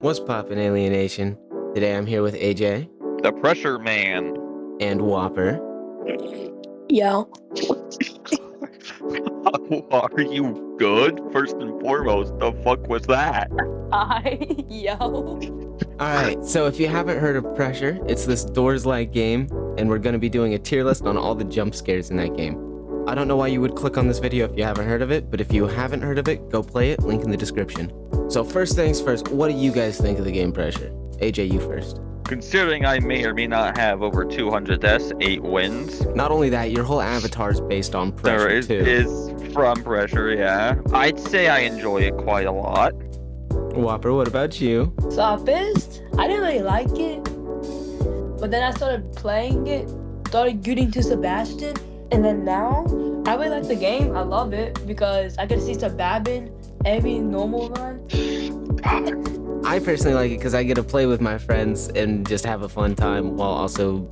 What's poppin', Alienation? Today I'm here with AJ The Pressure Man. and Whopper. Yo. Are you good? First and foremost, the fuck was that? Yo. Alright, so if you haven't heard of Pressure, it's this Doors-like game, and we're gonna be doing a tier list on all the jump scares in that game. I don't know why you would click on this video if you haven't heard of it, but if you haven't heard of it, go play it, link in the description. So first things first, what do you guys think of the game Pressure? AJ, you first. Considering I may or may not have over 200 deaths, 8 wins. Not only that, your whole avatar is based on Pressure There too. is from Pressure, yeah. I'd say I enjoy it quite a lot. Whopper, what about you? So at first, I didn't really like it. But then I started playing it, started getting to Sebastian, and then now I really like the game. I love it because I get to see Sebastian every normal run. I personally like it because I get to play with my friends and just have a fun time while also,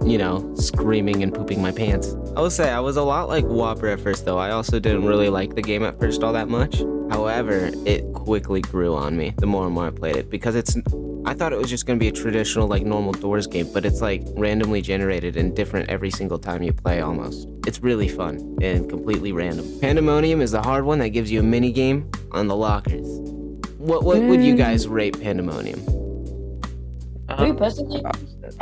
screaming and pooping my pants. I will say I was a lot like Whopper at first though. I also didn't really like the game at first all that much. However, it quickly grew on me the more and more I played it because I thought it was just going to be a traditional like normal Doors game, but it's like randomly generated and different every single time you play almost. It's really fun and completely random. Pandemonium is the hard one that gives you a mini game on the lockers. What would you guys rate Pandemonium? Me personally,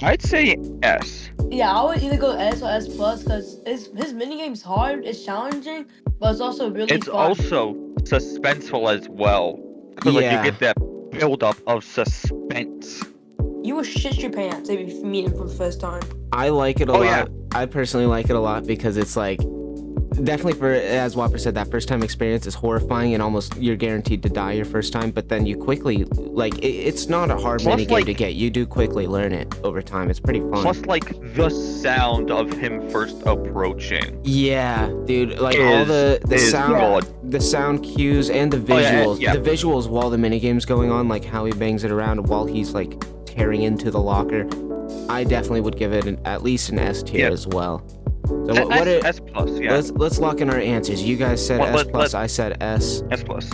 I'd say S. yeah, I would either go S or S plus because his minigame's hard, it's challenging, but it's also really It's fun. also suspenseful as well. Because Yeah. you get that build-up of suspense. You will shit your pants if you meet him for the first time. I like it a Oh, lot. yeah. I personally like it a lot because it's like definitely for, as Whopper said, that first time experience is horrifying and almost you're guaranteed to die your first time, but then you quickly it's not a hard Plus, minigame like- to get. You do quickly learn it over time. It's pretty fun. Plus, like, the sound of him first approaching. Yeah, dude, like all the is sound good. the sound cues and the Oh, yeah, visuals. yeah. The visuals while the minigame's going on, like how he bangs it around while he's like tearing into the locker. I definitely would give it at least an S tier Yeah. as well. So what are, S plus, yeah. let's lock in our answers. You guys said Well, S plus, I said S. S plus.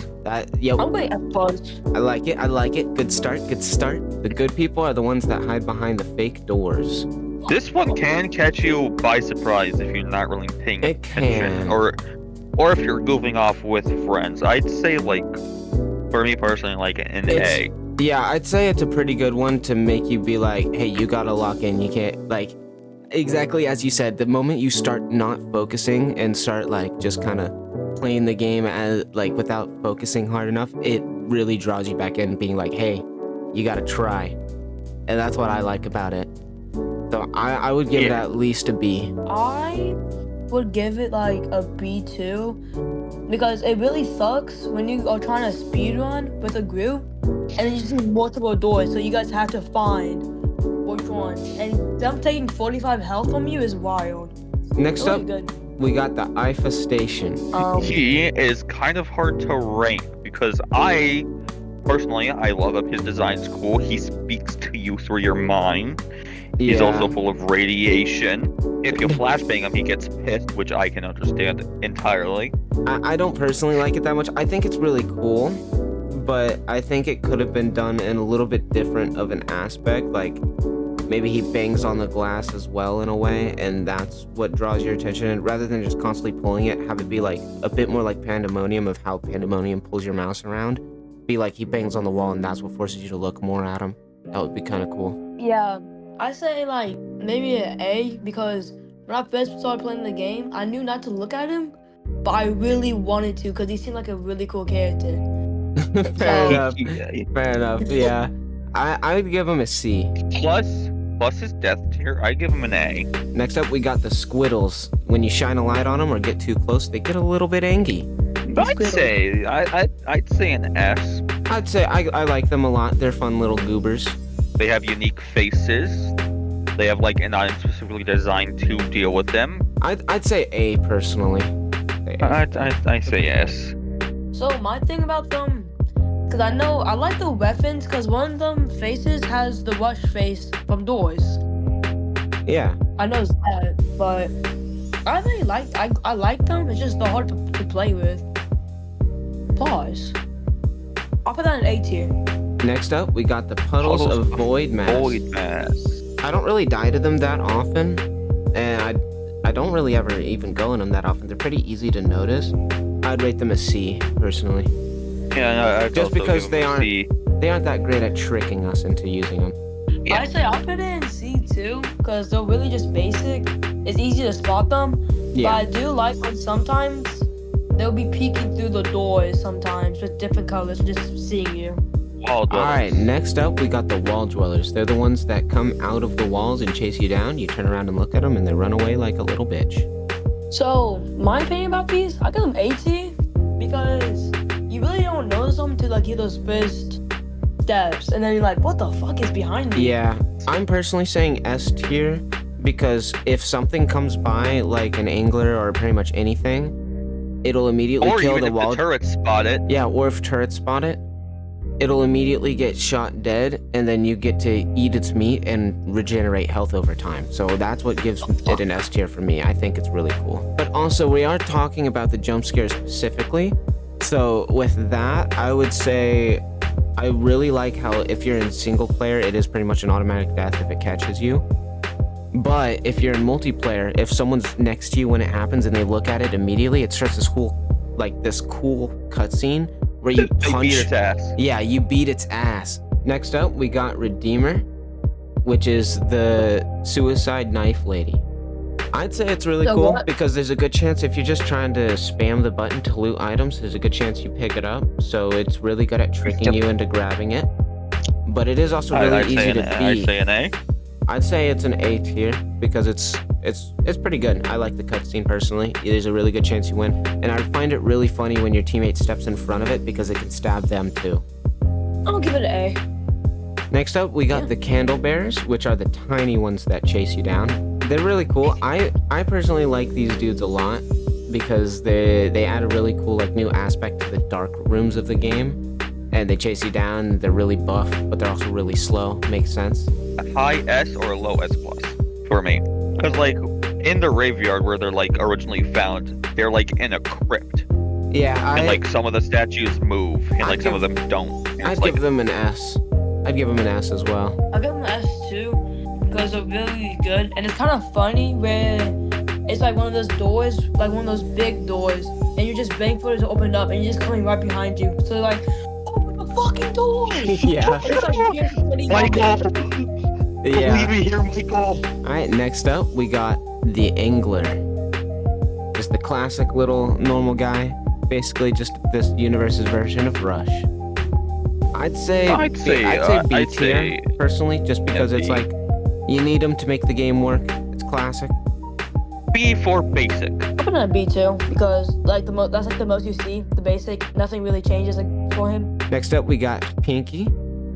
Yep, I'm going F plus. I like it. I like it. Good start. Good start. The good people are the ones that hide behind the fake doors. This one can catch you by surprise if you're not really paying It attention, can. or if you're goofing off with friends. I'd say, like, for me personally, like an A. Yeah, I'd say it's a pretty good one to make you be like, hey, you gotta lock in. You can't like. Exactly as you said, the moment you start not focusing and start like just kind of playing the game as like without focusing hard enough, it really draws you back in being like, hey, you gotta try. And that's what I like about it. So I would give it at least a B. I would give it like a B2 because it really sucks when you are trying to speed run with a group and then you see multiple doors, so you guys have to find which one. And them taking 45 health from you is wild. Next Really up, good. we got the IFA station. He is kind of hard to rank because I love him. His design's cool. He speaks to you through your mind. He's Yeah. also full of radiation. If you flashbang him, he gets pissed, which I can understand entirely. I don't personally like it that much. I think it's really cool, but I think it could have been done in a little bit different of an aspect. Like maybe he bangs on the glass as well in a way, and that's what draws your attention. And rather than just constantly pulling it, have it be like a bit more like Pandemonium of how Pandemonium pulls your mouse around. Be like he bangs on the wall, and that's what forces you to look more at him. That would be kind of cool. Yeah, I say like maybe an A because when I first started playing the game, I knew not to look at him, but I really wanted to because he seemed like a really cool character. Fair So- enough. Fair enough. Yeah, I would give him a C. Plus his death tier, I give him an A. Next up, we got the Squiddles. When you shine a light on them or get too close, they get a little bit angry. I'd say an S. I'd say I like them a lot. They're fun little goobers. They have unique faces. They have like an item specifically designed to deal with them. I'd say A personally. I say S. So my thing about them, because I like the weapons because one of them faces has the rush face from Doors. Yeah. I know that, but I really I like them. It's just they're hard to play with. Pause. I'll put that in A tier. Next up, we got the Puddles of Void Mass. Void Mass. I don't really die to them that often, and I don't really ever even go in them that often. They're pretty easy to notice. I'd rate them a C, personally. Yeah, no, I'd Just also because give they them a aren't C. they aren't that great at tricking us into using them. Yeah. I'd say I'll put it in C too, because they're really just basic. It's easy to spot them. Yeah. But I do like when sometimes they'll be peeking through the doors sometimes with different colors, just seeing you. Wall dwellers. Alright, next up we got the Wall Dwellers. They're the ones that come out of the walls and chase you down. You turn around and look at them and they run away like a little bitch. So, my opinion about these, I give them A tier because you really don't notice them until like you those first steps, and then you're like, what the fuck is behind me? Yeah, I'm personally saying S tier because if something comes by like an angler or pretty much anything, it'll immediately Or kill even the if wall. the turrets spot it. Yeah, or if turrets spot it, it'll immediately get shot dead, and then you get to eat its meat and regenerate health over time. So that's what gives it an S tier for me. I think it's really cool. But also, we are talking about the jump scares specifically. So with that, I would say I really like how if you're in single player, it is pretty much an automatic death if it catches you. But if you're in multiplayer, if someone's next to you when it happens and they look at it immediately, it starts this cool cutscene where you They punch. beat its ass. Yeah, you beat its ass. Next up, we got Redeemer, which is the suicide knife lady. I'd say it's really So cool what? because there's a good chance if you're just trying to spam the button to loot items, there's a good chance you pick it up. So it's really good at tricking you into grabbing it. But it is also really easy to I'd beat. say an A. I'd say it's an A tier because it's pretty good. I like the cutscene personally. There's a really good chance you win, and I find it really funny when your teammate steps in front of it because it can stab them too. I'll give it an A. Next up, we got Yeah. the candle bearers, which are the tiny ones that chase you down. They're really cool. I personally like these dudes a lot because they add a really cool like new aspect to the dark rooms of the game, and they chase you down. They're really buff, but they're also really slow. Makes sense. A high S or a low S plus for me. Because like in the graveyard where they're like originally found, they're like in a crypt, Yeah, and like some of the statues move, and like some of them don't. And I'd it's like give them an S. I'd give them an S as well. I'll give them an S too because they're really good, and it's kind of funny where it's like one of those doors, like one of those big doors, and you're just waiting for it to open up, and you're just coming right behind you. So they're like, open the fucking door! Yeah. And it's like, you're sitting Michael, Yeah. leave me here, Michael. Alright, next up, we got the Angler. Just the classic little normal guy. Basically just this universe's version of Rush. I'd say I'd say B I'd tier, say personally, just because it's B. like, you need them to make the game work. It's classic. B for basic. I'll put it in a B too because like that's like the most you see, the basic. Nothing really changes like for him. Next up, we got Pinky.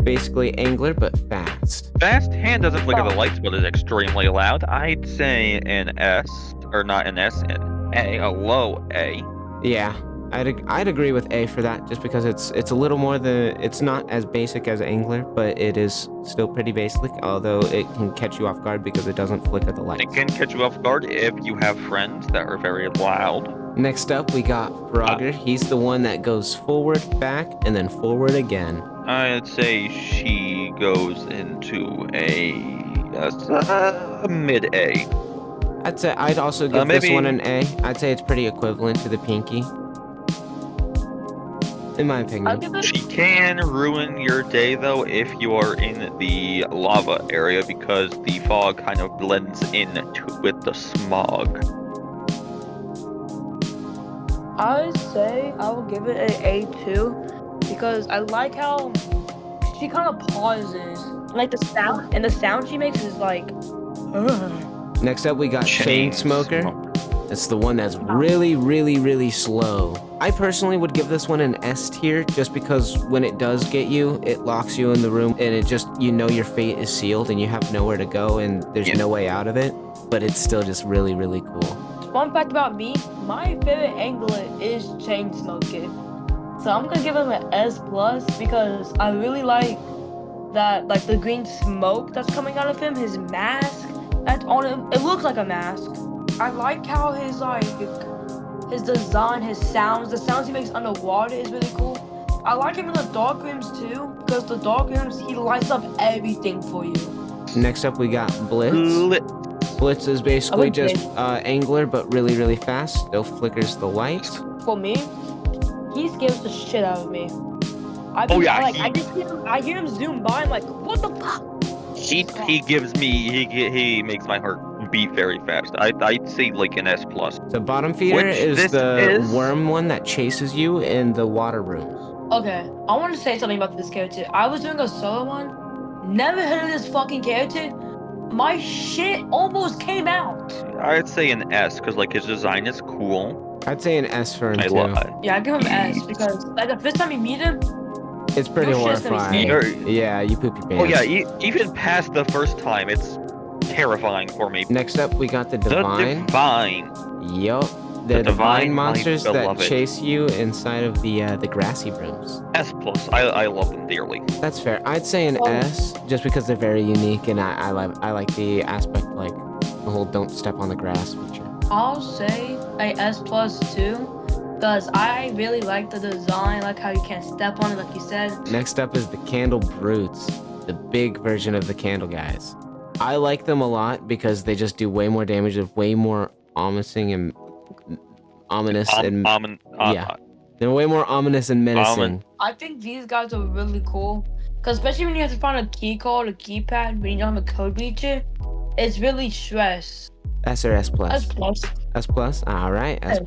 Basically Angler, but fast. Fast hand doesn't flicker the lights, but is extremely loud. I'd say an S, or not an S, an A, a low A. Yeah, I'd agree with A for that, just because it's a little more it's not as basic as Angler, but it is still pretty basic, although it can catch you off guard because it doesn't flicker the lights. It can catch you off guard if you have friends that are very loud. Next up, we got Frogger. He's the one that goes forward, back, and then forward again. I'd say she goes into a mid A. I'd also give this maybe- one an A. I'd say it's pretty equivalent to the Pinky, in my I'll opinion. give it. She can ruin your day though if you are in the lava area because the fog kind of blends in with the smog. I say I will give it an A too because I like how she kind of pauses, like the sound she makes is like. Next up, we got Chain Smoker. It's the one that's really, really, really slow. I personally would give this one an S tier just because when it does get you, it locks you in the room and it just, you know your fate is sealed and you have nowhere to go and there's no way out of it. But it's still just really, really cool. Fun fact about me, my favorite angler is Chain Smoker. So I'm gonna give him an S plus because I really like that, like the green smoke that's coming out of him, his mask that's on him. It looks like a mask. I like how his design, his sounds, the sounds he makes underwater is really cool. I like him in the dark rooms too, because the dark rooms he lights up everything for you. Next up, we got Blitz. Blitz is basically just angler, but really, really fast. Still flickers the lights. For me, he scares the shit out of me. I hear him zoom by. I'm like, what the fuck? He makes my heart beat very fast. I'd say like an S+. The bottom feeder is the worm one that chases you in the water rooms. Okay, I want to say something about this character. I was doing a solo one, never heard of this fucking character. My shit almost came out. I'd say an S because like his design is cool. I'd say an S for him too. Yeah, I give him S because like the first time you meet him, it's pretty horrifying. Yeah, you poop your pants. Oh yeah, even past the first time, it's terrifying for me. Next up, we got the Divine. The Divine. Yup. The Divine monsters that chase you inside of the grassy rooms. S+. I love them dearly. That's fair. I'd say an S just because they're very unique, and I like the aspect like the whole don't step on the grass feature. I'll say a S+ too, because I really like the design, like how you can't step on it, like you said. Next up is the Candle Brutes, the big version of the Candle guys. I like them a lot because they just do way more damage, they're way more ominous and they're way more ominous and menacing. I think these guys are really cool, because especially when you have to find a key card, a keypad, when you don't have a code feature, it's really stress. S or S+? S+. S+? Alright, S+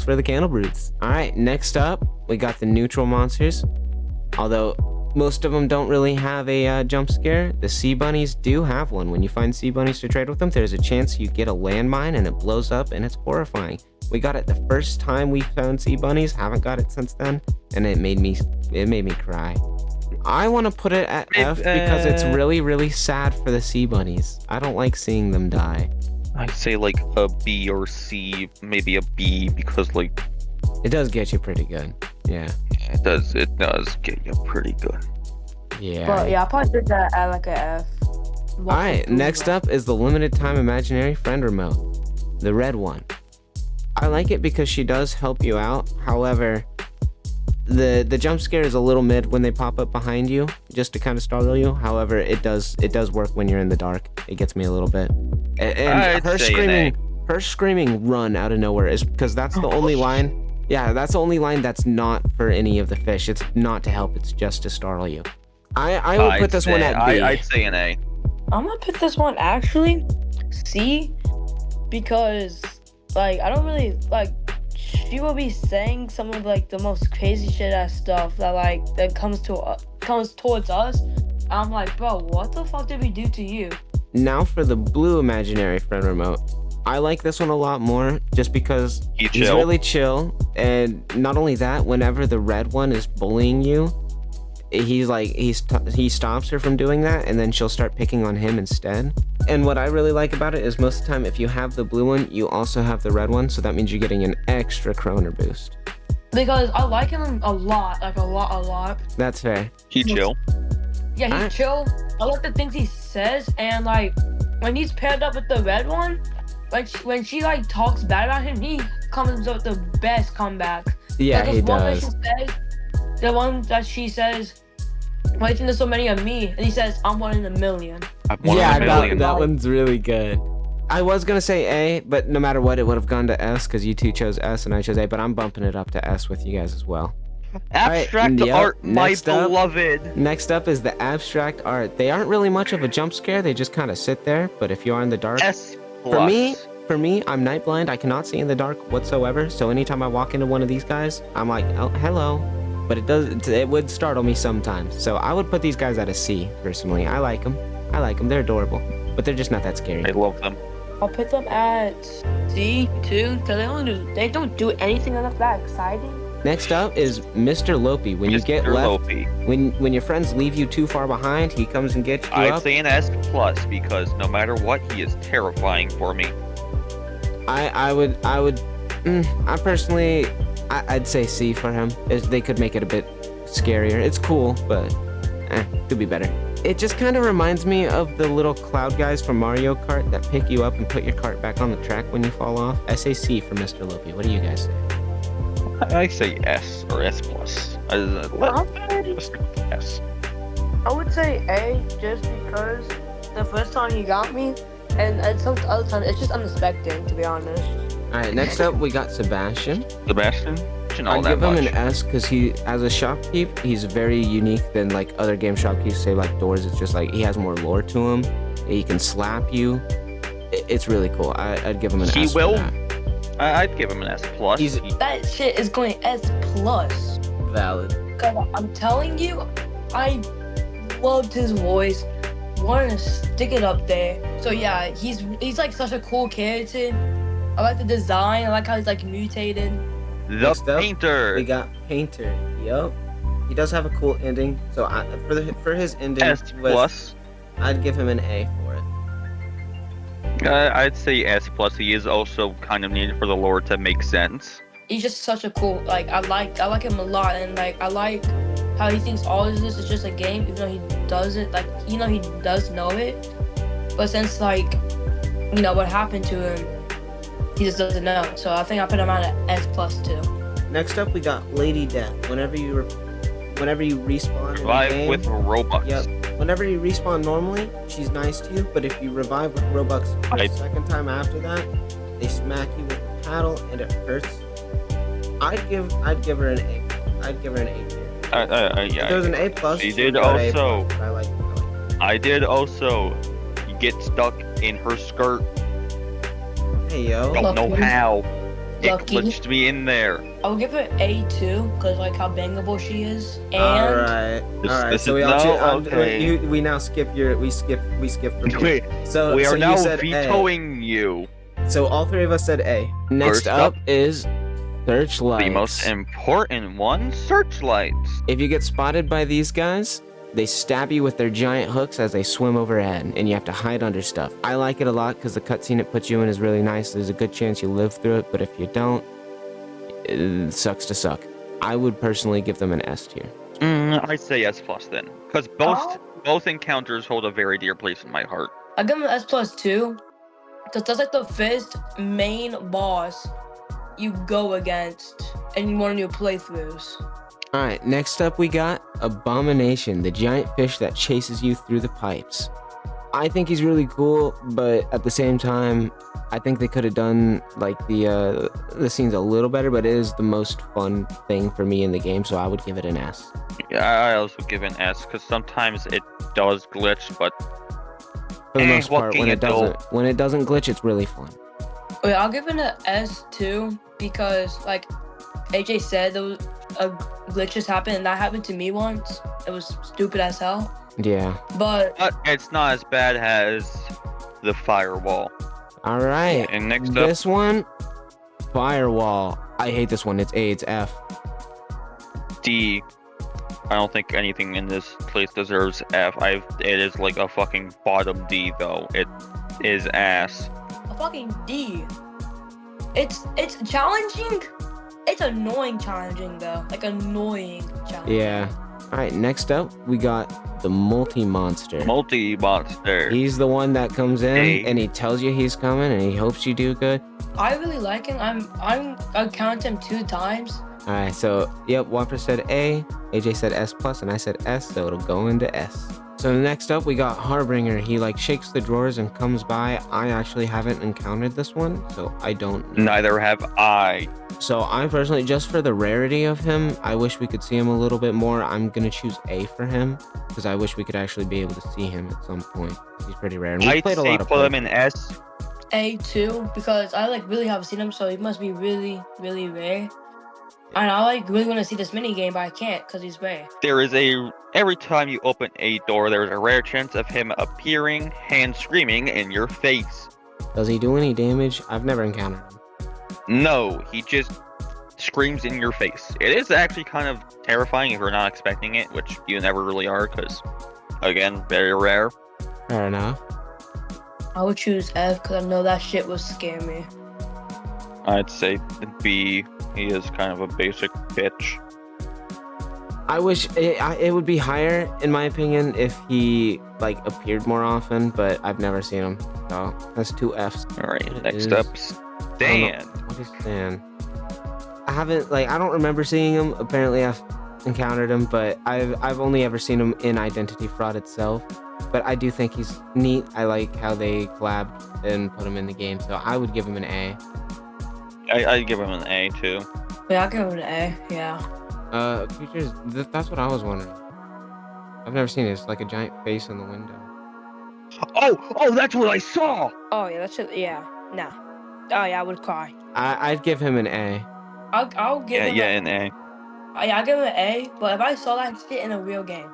for the Candle Brutes. Alright, next up, we got the neutral monsters. Although most of them don't really have a jump scare, the sea bunnies do have one. When you find sea bunnies to trade with them, there's a chance you get a landmine and it blows up and it's horrifying. We got it the first time we found sea bunnies, haven't got it since then, and it made me cry. I want to put it at F because it's really, really sad for the sea bunnies. I don't like seeing them die. I'd say like a B or C, maybe a B, because like it does get you pretty good. Yeah. It does get you pretty good. Yeah. But yeah, I'll probably put that at like a F. Alright, next up is the limited time imaginary friend remote. The red one. I like it because she does help you out. However, the jump scare is a little mid when they pop up behind you, just to kind of startle you. However, it does work when you're in the dark. It gets me a little bit. And her screaming run out of nowhere is because that's the only line. Yeah, that's the only line that's not for any of the fish. It's not to help, it's just to startle you. I would put this one at B. I'd say an A. I'm gonna put this one actually C, because like I don't really like, she will be saying some of like the most crazy shit ass stuff that comes towards us. I'm like, bro, what the fuck did we do to you? Now for the blue imaginary friend remote. I like this one a lot more just because he's really chill, and not only that, whenever the red one is bullying you, he stops her from doing that, and then she'll start picking on him instead. And what I really like about it is most of the time if you have the blue one, you also have the red one, so that means you're getting an extra Kroner boost. Because I like him a lot, like a lot. That's fair. He chill. Yeah, he's chill. I like the things he says, and like when he's paired up with the red one, like when she like talks bad about him, he comes up with the best comeback. Yeah, like, he does. The one that she says, "Why do you think there's so many of me?" And he says, "I'm one in a million." That one's really good. I was gonna say A, but no matter what, it would have gone to S because you two chose S and I chose A. But I'm bumping it up to S with you guys as well. Abstract art, my beloved. Next up is the abstract art. They aren't really much of a jump scare. They just kind of sit there. But if you are in the dark, S+. For me, I'm night blind. I cannot see in the dark whatsoever. So anytime I walk into one of these guys, I'm like, oh, hello. But it would startle me sometimes. So I would put these guys at a C personally. I like them. They're adorable, but they're just not that scary. I love them. I'll put them at C too, because they don't do anything that exciting. Next up is Mr. Lopey. When you get left, when your friends leave you too far behind, he comes and gets you up. I'd say an S+ because no matter what, he is terrifying for me. I'd say C for him. They could make it a bit scarier. It's cool, but could be better. It just kind of reminds me of the little cloud guys from Mario Kart that pick you up and put your cart back on the track when you fall off. I say C for Mr. Lopey. What do you guys say? I say S or S plus. Let's stick with S. I would say A just because the first time he got me, and some other time it's just unexpected, to be honest. All right, next up we got Sebastian. Sebastian? Should know I'd that give him much. an S because he, as a shopkeep, he's very unique than like other game shopkeepers. Say like Doors, it's just like he has more lore to him. He can slap you. It's really cool. I'd give him an He S will. for that. I'd give him an S plus. He's That shit is going S plus. valid. Cause I'm telling you, I loved his voice. Wanted to stick it up there. So yeah, he's like such a cool character. I like the design. I like how he's like mutated. The Next up, painter. We got Painter. Yup. He does have a cool ending. So for his ending, S plus. I'd give him an A for it. I'd say S plus. He is also kind of needed for the lore to make sense. He's just such a cool. Like I like him a lot, and like I like how he thinks all of this is just a game, even though he doesn't. Like he does know it, but since like what happened to him, he just doesn't know. So I think I put him at an S plus too. Next up, we got Lady Death. Whenever you respawn in the Revive game, with Robux. Yep. Whenever you respawn normally, she's nice to you, but if you revive with Robux the second time after that, they smack you with a paddle and it hurts. I'd give her an A. I'd give her an A tier. Yeah. If there was an A plus. She she'd did go to A+, also. but I like it. I did also get stuck in her skirt. Hey yo. Don't know Lucky. how. It Lucky. glitched me in there. I would give her A2 because like how bangable she is. And All right. This So we is all now okay. we now skip your we skip from you. Wait, So we are so now you said vetoing you. A. So all three of us said A. Next First up up, is Searchlights. The most important one, searchlights. If you get spotted by these guys, they stab you with their giant hooks as they swim overhead, and you have to hide under stuff. I like it a lot because the cutscene it puts you in is really nice. There's a good chance you live through it, but if you don't, it sucks to suck. I would personally give them an S tier. I'd say S plus then, because both encounters hold a very dear place in my heart. I give him an S plus too because that's like the first main boss you go against in one of your playthroughs. Alright, next up we got Abomination, the giant fish that chases you through the pipes. I think he's really cool, but at the same time, I think they could have done like the scenes a little better, but it is the most fun thing for me in the game, so I would give it an S. Yeah, I also give an S, because sometimes it does glitch, but For the most what part, can when you it doesn't glitch, it's really fun. Wait, I'll give it an S too because like AJ said, those glitches happen, and that happened to me once. It was stupid as hell. Yeah. But it's not as bad as the firewall. Alright. And next up, This one, Firewall. I hate this one. It's A, it's F. D. I don't think anything in this place deserves F. It is like a fucking bottom D though. It is ass. a fucking D. It's challenging. It's annoying challenging though. Like annoying challenging. Yeah. Alright, next up, we got the Multi-Monster. Multi-monster. He's the one that comes in A. and he tells you he's coming and he hopes you do good. I really like him. I count him 2 times. Alright, so yep, Whopper said A, AJ said S plus, and I said S, so it'll go into S. So next up we got Harbinger. He like shakes the drawers and comes by. I actually haven't encountered this one, so I don't know. Neither have I. So I personally, just for the rarity of him, I wish we could see him a little bit more. I'm gonna choose A for him because I wish we could actually be able to see him at some point. He's pretty rare. And we I'd played a say lot of put him plays. in S. A2 because I like really haven't seen him, so he must be really, really rare. And I like really want to see this mini game, but I can't because he's rare. There is every time you open a door, there is a rare chance of him appearing and screaming in your face. Does he do any damage? I've never encountered him. No, he just screams in your face. It is actually kind of terrifying if you're not expecting it, which you never really are, because, again, very rare. Fair enough. I would choose F because I know that shit will scare me. I'd say B. He is kind of a basic bitch. I wish it would be higher, in my opinion, if he like appeared more often, but I've never seen him. So that's 2 Fs. Alright, What next is- up, Stan. What is Stan? I haven't, like, I don't remember seeing him. Apparently I've encountered him, but I've only ever seen him in Identity Fraud itself. But I do think he's neat. I like how they collabed and put him in the game, so I would give him an A. I'd give him an A too. Yeah, I'll give him an A. Yeah. Creatures, that's what I was wondering. I've never seen it. It's like a giant face in the window. Oh, that's what I saw. Oh yeah, that's it. Yeah. Nah. Oh yeah, I would cry. I'd give him an A. I'll give him. An A. Yeah, I'll give him an A. But if I saw that shit in a real game,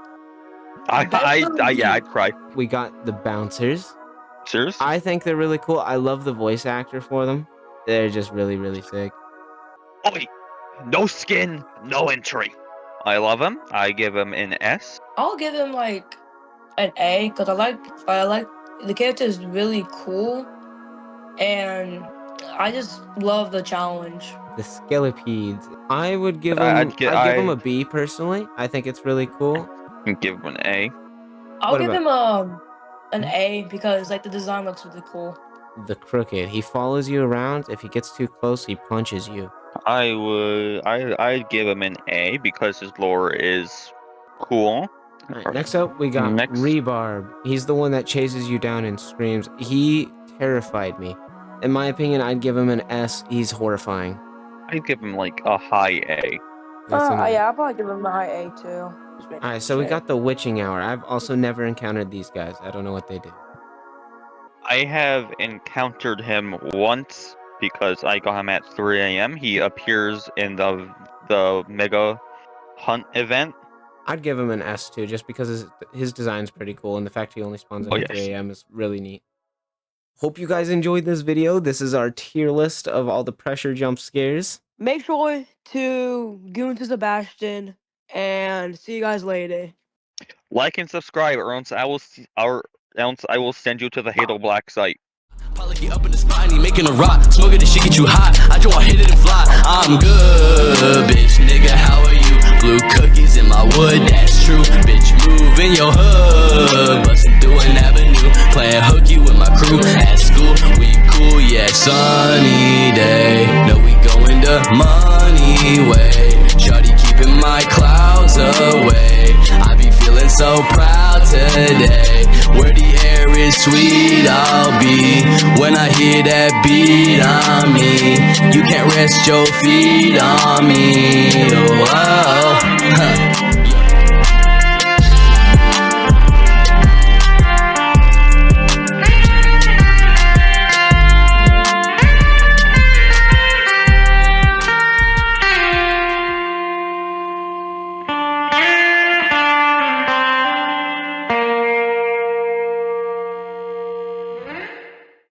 I'd cry. We got the bouncers. Serious? I think they're really cool. I love the voice actor for them. They're just really, really sick. Oh wait, no skin, no entry. I love him. I give him an S. I'll give him like an A because I like the character is really cool, and I just love the challenge. The Skelepedes. I would give them. I'd give them a B personally. I think it's really cool. Give him an A. I'll What give about- him an A because like the design looks really cool. The Crooked. He follows you around. If he gets too close, he punches you. I'd give him an A because his lore is cool. All right, next up, we got Rebarb. He's the one that chases you down and screams. He terrified me. In my opinion, I'd give him an S. He's horrifying. I'd give him like a high A. Yeah, I'll probably give him a high A too. All right, so we got the Witching Hour. I've also never encountered these guys. I don't know what they do. I have encountered him once because I got him at 3 a.m. He appears in the Mega Hunt event. I'd give him an S too, just because his design's pretty cool, and the fact he only spawns at 3 a.m. is really neat. Hope you guys enjoyed this video. This is our tier list of all the pressure jump scares. Make sure to give him to Sebastian, and see you guys later. Like and subscribe, or else I will send you to the Halo Black site. Pollocky up in the spine, he making a rock. Smoking this shit get you hot. I just want hit it and fly. I'm good, bitch, nigga. How are you? Blue cookies in my wood, that's true. Bitch, move in your hood. Bustin' through an avenue. Playing hooky with my crew. At school, we cool, yeah, sunny day. No, we going the money way. Shawty keeping my clouds away. I be feeling so proud today. Where the air is sweet, I'll be when I hear that beat on me. You can't rest your feet on me. Oh, oh. Huh.